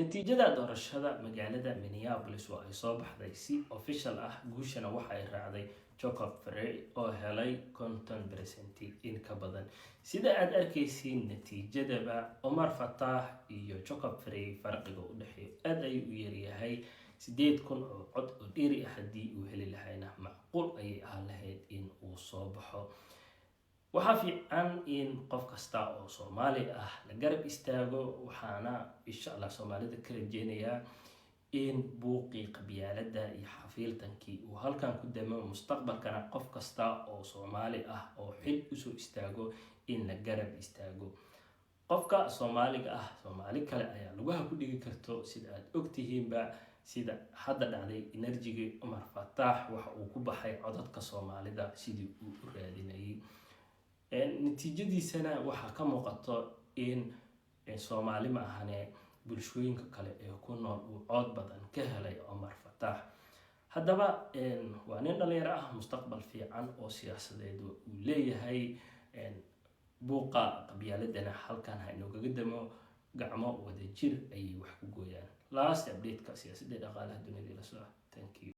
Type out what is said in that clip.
natiijada doorashada magaalada Minneapolis waa ay soo baxday si official ah. Guushana waxa ay raacday Jacob Frey oo helay 50% in ka badan. Sida aad arkaysiin natiijadaba Omar Fattah iyo Jacob Frey farqiga u dhaxeeyo aad ayuu u yar yahay. 8,000 oo cod oo dheeri ah haddii uu heli lahayna macquul ayay ahaan lahayd in uu soo baxo. waxaa fiican in qof kasta oo Soomaali ah la garab istaago, waxaana insha Allah Soomaalida ka rajeynayaa in buuqii qabyaaladda iyo xafiiltankii uu halkan ku damo mustaqbalkana qof kasta oo Soomaali ah oo xil u soo istaago in la garab istaago. qofka Soomaaliga ah Soomaali kale ayaa lugaha ku dhigi karto sida aad ogtihiinba, sida hadda dhacday energy Omar Fattah waxa uu ku baxay codadka Soomaalida sidii uu u raadinayay. natiijadiisana waxaa ka muuqato in Soomaali ma ahane bulshooyinka kale ee ku nool uu cod badan ka helay Omar Fattah. haddaba waa nin dhalinyaro ah, mustaqbal fiican oo siyaasadeed uu leeyahay. buuqa qabyaaladana halkan ha inoogaga damo, gacmo wada jir ayay wax ku gooyaan. last update ka siyaasadda dhaqaalaha dunida la soo. Thank you.